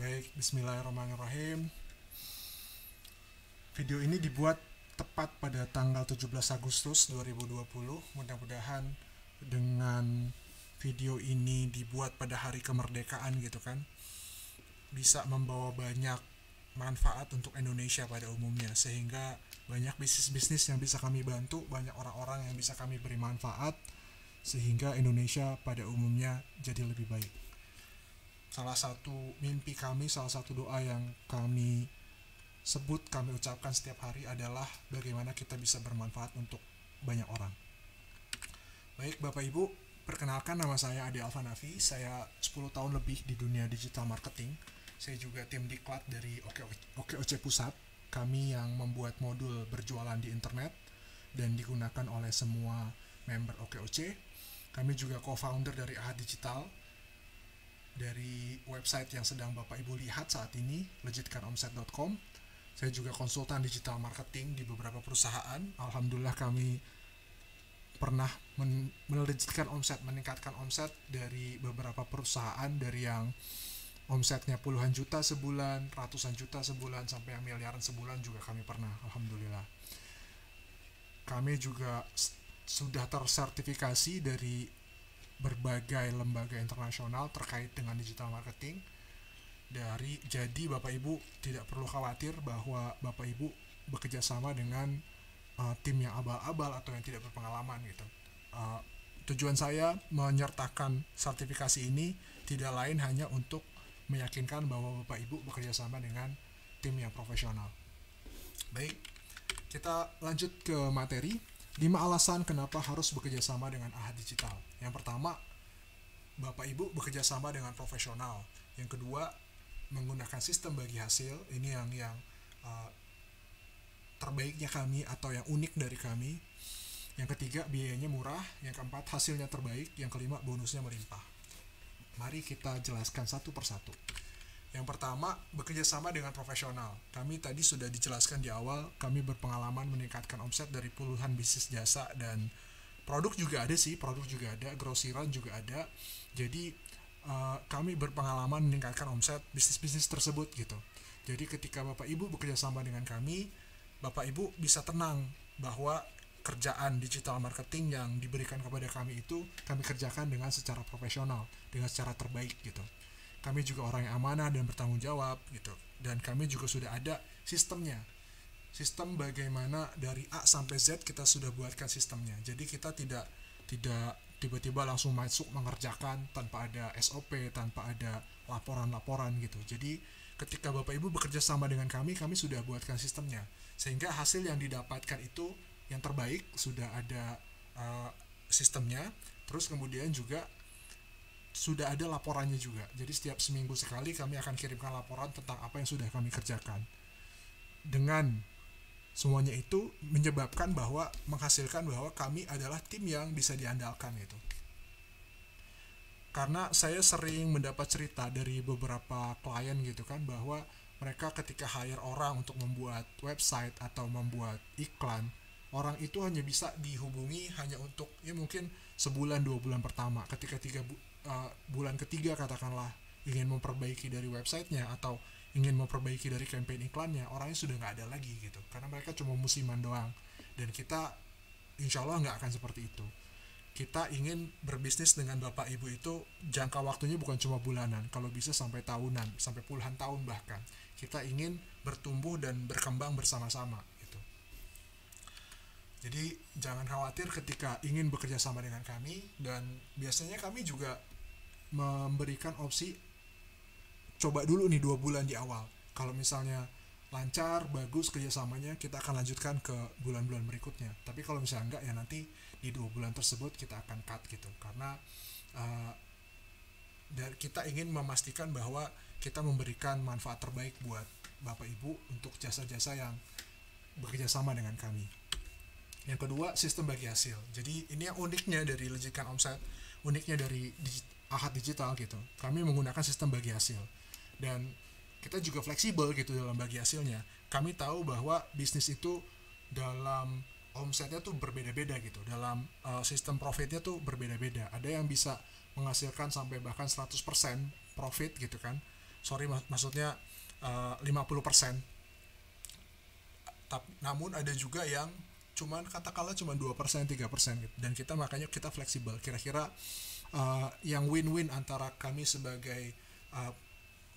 Baik, bismillahirrahmanirrahim. Video ini dibuat tepat pada tanggal 17 Agustus 2020. Mudah-mudahan dengan video ini dibuat pada hari kemerdekaan gitu kan, bisa membawa banyak manfaat untuk Indonesia pada umumnya, sehingga banyak bisnis-bisnis yang bisa kami bantu, banyak orang-orang yang bisa kami beri manfaat, sehingga Indonesia pada umumnya jadi lebih baik. Salah satu mimpi kami, salah satu doa yang kami sebut, kami ucapkan setiap hari adalah bagaimana kita bisa bermanfaat untuk banyak orang. Baik Bapak Ibu, perkenalkan, nama saya Ade Alfanafi. Saya 10 tahun lebih di dunia digital marketing. Saya juga tim diklat dari OKOC Pusat. Kami yang membuat modul berjualan di internet dan digunakan oleh semua member OKOC. Kami juga co-founder dari Ahad Digital, dari website yang sedang Bapak Ibu lihat saat ini, legitkanomset.com. Saya juga konsultan digital marketing di beberapa perusahaan. Alhamdulillah kami pernah melejitkan omset, meningkatkan omset dari beberapa perusahaan, dari yang omsetnya puluhan juta sebulan, ratusan juta sebulan, sampai yang miliaran sebulan juga kami pernah, alhamdulillah. Kami juga sudah tersertifikasi dari berbagai lembaga internasional terkait dengan digital marketing. Jadi Bapak Ibu tidak perlu khawatir bahwa Bapak Ibu bekerja sama dengan tim yang abal-abal atau yang tidak berpengalaman gitu. Tujuan saya menyertakan sertifikasi ini tidak lain hanya untuk meyakinkan bahwa Bapak Ibu bekerja sama dengan tim yang profesional. Baik, kita lanjut ke materi. 5 alasan kenapa harus bekerja sama dengan Ahad Digital. Yang pertama, Bapak Ibu bekerja sama dengan profesional. Yang kedua, menggunakan sistem bagi hasil. Ini yang terbaiknya kami atau yang unik dari kami. Yang ketiga, biayanya murah. Yang keempat, hasilnya terbaik. Yang kelima, bonusnya melimpah. Mari kita jelaskan satu persatu. Yang pertama, bekerja sama dengan profesional. Kami tadi sudah dijelaskan di awal, kami berpengalaman meningkatkan omset dari puluhan bisnis jasa, dan produk juga ada sih, produk juga ada, grosiran juga ada. Jadi kami berpengalaman meningkatkan omset bisnis-bisnis tersebut gitu. Jadi ketika Bapak Ibu bekerja sama dengan kami, Bapak Ibu bisa tenang bahwa kerjaan digital marketing yang diberikan kepada kami itu kami kerjakan dengan secara profesional, dengan secara terbaik gitu. Kami juga orang yang amanah dan bertanggung jawab gitu. Dan kami juga sudah ada sistemnya. Sistem bagaimana dari A sampai Z kita sudah buatkan sistemnya. Jadi kita tidak tiba-tiba langsung masuk mengerjakan tanpa ada SOP, tanpa ada laporan-laporan gitu. Jadi ketika Bapak Ibu bekerja sama dengan kami sudah buatkan sistemnya. Sehingga hasil yang didapatkan itu yang terbaik, sudah ada sistemnya. Terus kemudian juga sudah ada laporannya juga. Jadi setiap seminggu sekali kami akan kirimkan laporan tentang apa yang sudah kami kerjakan. Dengan semuanya itu menyebabkan bahwa menghasilkan bahwa kami adalah tim yang bisa diandalkan gitu. Karena saya sering mendapat cerita dari beberapa klien gitu kan, bahwa mereka ketika hire orang untuk membuat website atau membuat iklan, orang itu hanya bisa dihubungi hanya untuk ya mungkin sebulan 2 bulan pertama. Ketika bulan ketiga katakanlah ingin memperbaiki dari websitenya atau ingin memperbaiki dari campaign iklannya, orangnya sudah nggak ada lagi gitu, karena mereka cuma musiman doang. Dan kita insya Allah nggak akan seperti itu. Kita ingin berbisnis dengan Bapak Ibu itu jangka waktunya bukan cuma bulanan, kalau bisa sampai tahunan, sampai puluhan tahun bahkan. Kita ingin bertumbuh dan berkembang bersama-sama gitu. Jadi jangan khawatir ketika ingin bekerja sama dengan kami. Dan biasanya kami juga memberikan opsi coba dulu nih 2 bulan di awal. Kalau misalnya lancar, bagus kerjasamanya, kita akan lanjutkan ke bulan-bulan berikutnya. Tapi kalau misalnya enggak, ya nanti di 2 bulan tersebut kita akan cut gitu. Karena dan kita ingin memastikan bahwa kita memberikan manfaat terbaik buat Bapak Ibu untuk jasa-jasa yang bekerja sama dengan kami. Yang kedua, sistem bagi hasil. Jadi ini yang uniknya dari Legitkan Omset, uniknya dari Ahad Digital gitu. Kami menggunakan sistem bagi hasil. Dan kita juga fleksibel gitu dalam bagi hasilnya. Kami tahu bahwa bisnis itu dalam omsetnya tuh berbeda-beda gitu. Dalam sistem profitnya tuh berbeda-beda. Ada yang bisa menghasilkan sampai bahkan 100% profit gitu kan. maksudnya 50%. Namun ada juga yang katakanlah cuma 2%, 3% gitu. Dan makanya kita fleksibel. Kira-kira yang win-win antara kami sebagai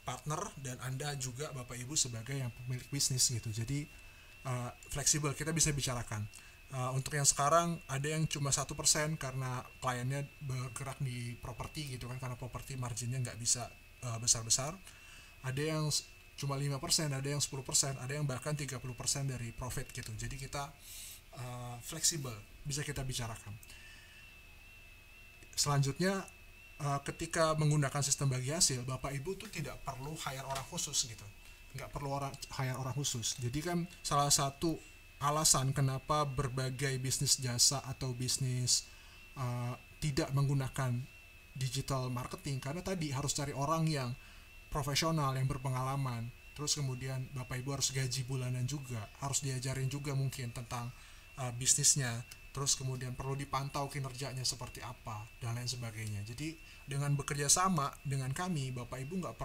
partner dan Anda juga Bapak Ibu sebagai yang pemilik bisnis gitu. Jadi fleksibel, kita bisa bicarakan. Untuk yang sekarang ada yang cuma 1% karena kliennya bergerak di properti gitu kan, karena properti marginnya nggak bisa besar-besar. Ada yang cuma 5%, ada yang 10%, ada yang bahkan 30% dari profit gitu. Jadi kita fleksibel, bisa kita bicarakan. Selanjutnya ketika menggunakan sistem bagi hasil, Bapak Ibu tuh tidak perlu hire orang khusus gitu. Nggak perlu hire orang khusus. Jadi kan salah satu alasan kenapa berbagai bisnis jasa atau bisnis tidak menggunakan digital marketing, karena tadi harus cari orang yang profesional, yang berpengalaman. Terus kemudian Bapak Ibu harus gaji bulanan juga, harus diajarin juga mungkin tentang bisnisnya. Terus kemudian perlu dipantau kinerjanya seperti apa dan lain sebagainya. Jadi dengan bekerja sama dengan kami, Bapak Ibu nggak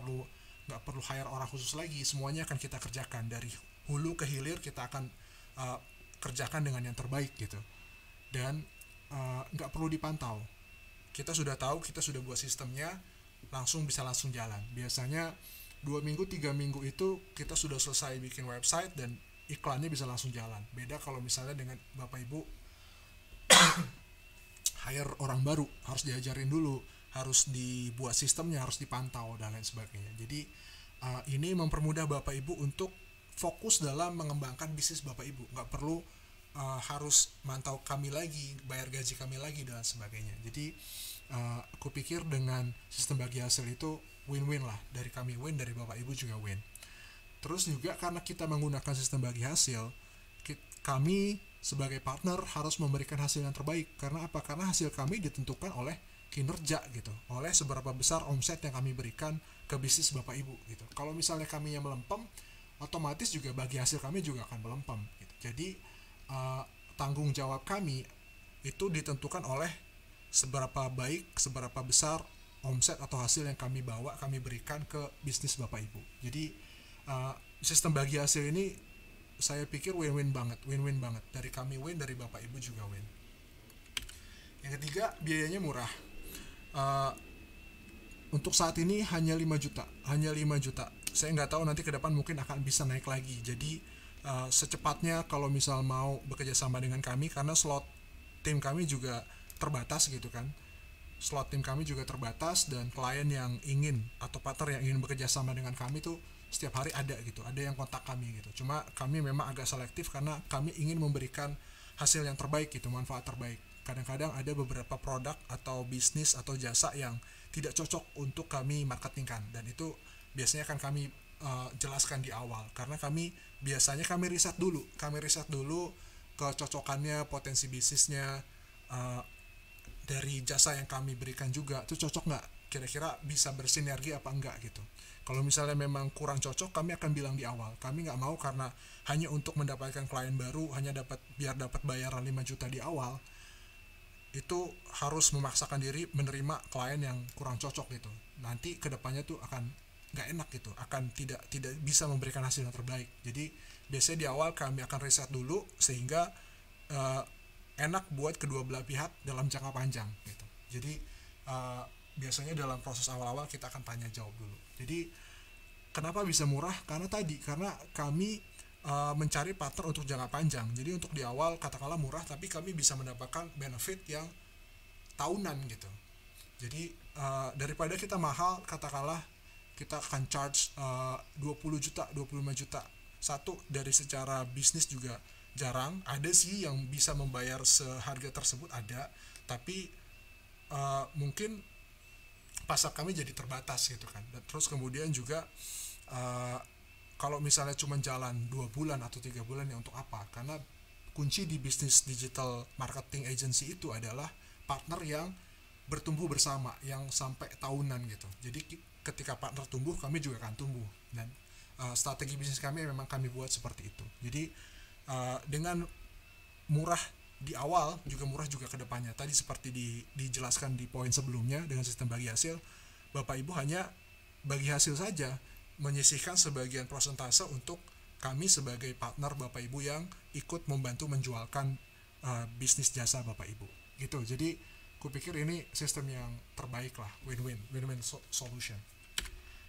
perlu hire orang khusus lagi. Semuanya akan kita kerjakan dari hulu ke hilir, kita akan kerjakan dengan yang terbaik gitu. Dan nggak perlu dipantau. Kita sudah tahu, kita sudah buat sistemnya, bisa langsung jalan. Biasanya 2 minggu 3 minggu itu kita sudah selesai bikin website dan iklannya bisa langsung jalan. Beda kalau misalnya dengan Bapak Ibu hire orang baru, harus diajarin dulu, harus dibuat sistemnya, harus dipantau dan lain sebagainya. Jadi ini mempermudah Bapak Ibu untuk fokus dalam mengembangkan bisnis Bapak Ibu. Nggak perlu harus mantau kami lagi, bayar gaji kami lagi dan sebagainya. Jadi aku pikir dengan sistem bagi hasil itu win-win lah. Dari kami win, dari Bapak Ibu juga win. Terus juga karena kita menggunakan sistem bagi hasil, kami sebagai partner harus memberikan hasil yang terbaik. Karena apa? Karena hasil kami ditentukan oleh kinerja gitu, oleh seberapa besar omset yang kami berikan ke bisnis Bapak Ibu gitu. Kalau misalnya kami yang melempem, otomatis juga bagi hasil kami juga akan melempem gitu. Jadi tanggung jawab kami itu ditentukan oleh seberapa baik, seberapa besar omset atau hasil yang kami berikan ke bisnis Bapak Ibu. Jadi sistem bagi hasil ini saya pikir win-win banget. Dari kami win, dari Bapak Ibu juga win. Yang ketiga, biayanya murah. Untuk saat ini hanya 5 juta. Saya nggak tahu nanti ke depan mungkin akan bisa naik lagi. Jadi secepatnya kalau misal mau bekerja sama dengan kami, karena slot tim kami juga terbatas gitu kan. Slot tim kami juga terbatas, dan klien yang ingin atau partner yang ingin bekerja sama dengan kami tuh setiap hari ada gitu, ada yang kontak kami gitu. Cuma kami memang agak selektif karena kami ingin memberikan hasil yang terbaik gitu, manfaat terbaik. Kadang-kadang ada beberapa produk atau bisnis atau jasa yang tidak cocok untuk kami marketingkan, dan itu biasanya akan kami jelaskan di awal, karena kami riset dulu kecocokannya, potensi bisnisnya, dari jasa yang kami berikan juga itu cocok nggak, kira-kira bisa bersinergi apa enggak gitu. Kalau misalnya memang kurang cocok, kami akan bilang di awal. Kami nggak mau karena hanya untuk mendapatkan klien baru, biar dapat bayaran 5 juta di awal, itu harus memaksakan diri menerima klien yang kurang cocok gitu. Nanti kedepannya tuh akan nggak enak gitu, akan tidak bisa memberikan hasil yang terbaik. Jadi biasanya di awal kami akan riset dulu sehingga enak buat kedua belah pihak dalam jangka panjang gitu. Jadi biasanya dalam proses awal-awal kita akan tanya jawab dulu. Jadi kenapa bisa murah? Karena kami mencari partner untuk jangka panjang. Jadi untuk di awal katakanlah murah, tapi kami bisa mendapatkan benefit yang tahunan gitu. Jadi daripada kita mahal, katakanlah kita akan charge 20 juta, 25 juta. Satu, dari secara bisnis juga jarang. Ada sih yang bisa membayar seharga tersebut, ada. Tapi mungkin pasar kami jadi terbatas gitu kan. Dan terus kemudian juga kalau misalnya cuma jalan 2 bulan atau 3 bulan ya untuk apa? Karena kunci di bisnis digital marketing agency itu adalah partner yang bertumbuh bersama, yang sampai tahunan gitu. Jadi ketika partner tumbuh, kami juga akan tumbuh. Dan strategi bisnis kami memang kami buat seperti itu. Jadi dengan murah di awal, juga murah juga ke depannya. Tadi seperti dijelaskan di poin sebelumnya, dengan sistem bagi hasil, Bapak Ibu hanya bagi hasil saja, menyisihkan sebagian persentase untuk kami sebagai partner Bapak Ibu yang ikut membantu menjualkan bisnis jasa Bapak Ibu gitu. Jadi kupikir ini sistem yang terbaik lah, win-win solution.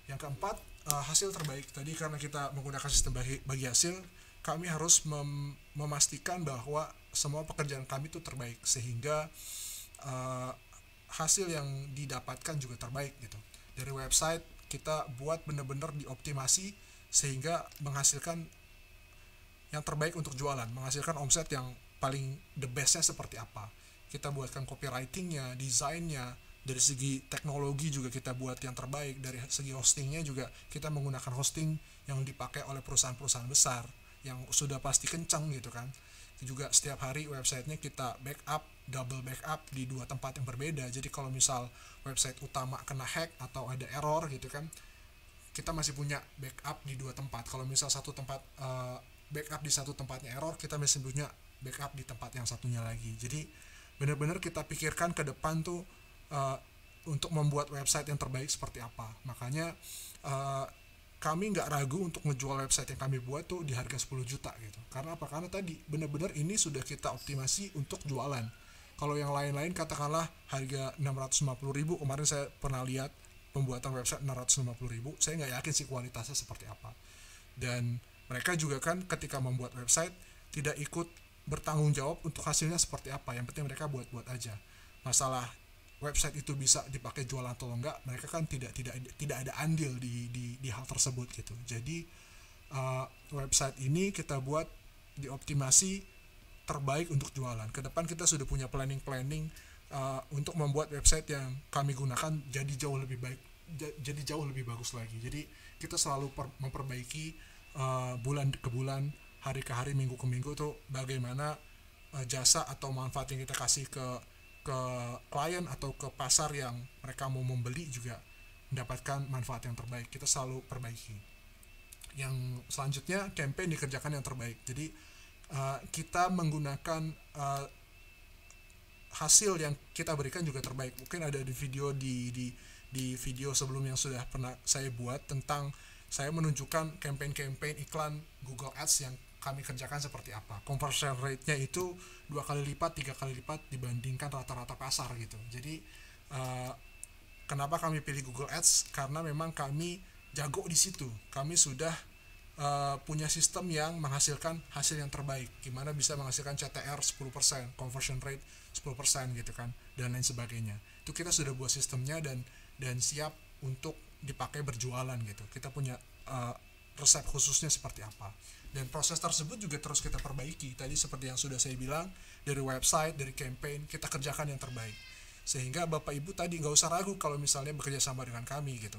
Yang keempat, hasil terbaik. Tadi karena kita menggunakan sistem bagi hasil, kami harus memastikan bahwa semua pekerjaan kami itu terbaik, sehingga hasil yang didapatkan juga terbaik gitu. Dari website kita buat benar-benar dioptimasi sehingga menghasilkan yang terbaik untuk jualan, menghasilkan omset yang paling the bestnya seperti apa. Kita buatkan copywritingnya, desainnya, dari segi teknologi juga kita buat yang terbaik, dari segi hostingnya juga kita menggunakan hosting yang dipakai oleh perusahaan-perusahaan besar yang sudah pasti kencang gitu kan. Juga setiap hari websitenya kita backup, double backup di 2 tempat yang berbeda. Jadi kalau misal website utama kena hack atau ada error gitu kan, kita masih punya backup di 2 tempat. Kalau misal satu tempat backup di satu tempatnya error, kita masih punya backup di tempat yang satunya lagi. Jadi benar-benar kita pikirkan ke depan tuh untuk membuat website yang terbaik seperti apa. Makanya kami nggak ragu untuk ngejual website yang kami buat tuh di harga 10 juta gitu. Karena apa? Karena tadi benar-benar ini sudah kita optimasi untuk jualan. Kalau yang lain-lain katakanlah harga 650.000, kemarin saya pernah lihat pembuatan website 650.000, saya nggak yakin sih kualitasnya seperti apa. Dan mereka juga kan ketika membuat website tidak ikut bertanggung jawab untuk hasilnya seperti apa. Yang penting mereka buat-buat aja. Masalah website itu bisa dipakai jualan atau enggak, mereka kan tidak ada andil di hal tersebut gitu. Jadi website ini kita buat dioptimasi terbaik untuk jualan. Kedepan kita sudah punya planning untuk membuat website yang kami gunakan jadi jauh lebih baik, jadi jauh lebih bagus lagi. Jadi kita selalu memperbaiki bulan ke bulan, hari ke hari, minggu ke minggu tuh bagaimana jasa atau manfaat yang kita kasih ke klien atau ke pasar yang mereka mau membeli juga mendapatkan manfaat yang terbaik. Kita selalu perbaiki. Yang selanjutnya, campaign dikerjakan yang terbaik. Jadi kita menggunakan hasil yang kita berikan juga terbaik. Mungkin ada di video di video sebelum yang sudah pernah saya buat tentang saya menunjukkan campaign iklan Google Ads yang kami kerjakan seperti apa. Conversion rate-nya itu 2 kali lipat, 3 kali lipat dibandingkan rata-rata pasar gitu. Jadi kenapa kami pilih Google Ads? Karena memang kami jago di situ. Kami sudah punya sistem yang menghasilkan hasil yang terbaik. Gimana bisa menghasilkan CTR 10%, conversion rate 10% gitu kan, dan lain sebagainya. Itu kita sudah buat sistemnya dan siap untuk dipakai berjualan gitu. Kita punya resep khususnya seperti apa. Dan proses tersebut juga terus kita perbaiki. Tadi seperti yang sudah saya bilang, dari website, dari campaign, kita kerjakan yang terbaik. Sehingga Bapak Ibu tadi nggak usah ragu kalau misalnya bekerja sama dengan kami gitu.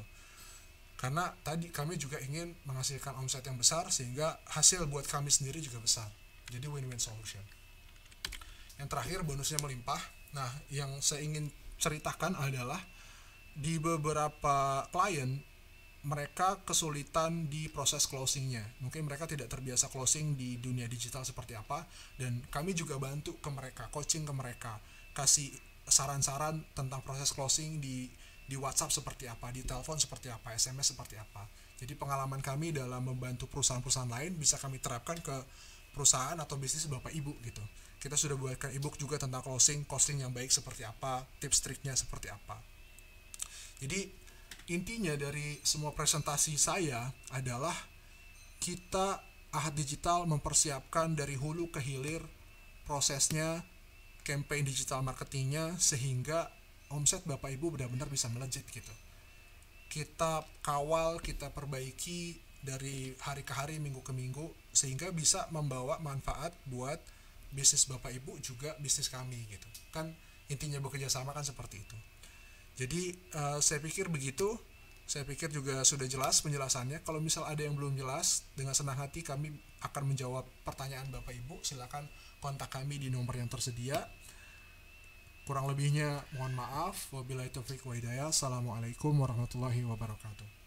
Karena tadi kami juga ingin menghasilkan omset yang besar, sehingga hasil buat kami sendiri juga besar. Jadi win-win solution. Yang terakhir, bonusnya melimpah. Nah, yang saya ingin ceritakan adalah di beberapa klien, mereka kesulitan di proses closingnya. Mungkin mereka tidak terbiasa closing di dunia digital seperti apa, dan kami juga bantu ke mereka, coaching ke mereka, kasih saran-saran tentang proses closing di WhatsApp seperti apa, di telepon seperti apa, SMS seperti apa. Jadi pengalaman kami dalam membantu perusahaan-perusahaan lain bisa kami terapkan ke perusahaan atau bisnis Bapak Ibu gitu. Kita sudah buatkan ebook juga tentang closing yang baik seperti apa, tips triknya seperti apa. Jadi intinya dari semua presentasi saya adalah kita Ahad Digital mempersiapkan dari hulu ke hilir prosesnya, campaign digital marketingnya, sehingga omset Bapak Ibu benar-benar bisa melejit gitu. Kita kawal, kita perbaiki dari hari ke hari, minggu ke minggu, sehingga bisa membawa manfaat buat bisnis Bapak Ibu juga bisnis kami gitu. Kan intinya bekerja sama kan seperti itu. Jadi saya pikir begitu. Saya pikir juga sudah jelas penjelasannya. Kalau misal ada yang belum jelas, dengan senang hati kami akan menjawab pertanyaan Bapak Ibu. Silakan kontak kami di nomor yang tersedia. Kurang lebihnya mohon maaf. Wabillahi taufiq wa hidayah. Assalamualaikum warahmatullahi wabarakatuh.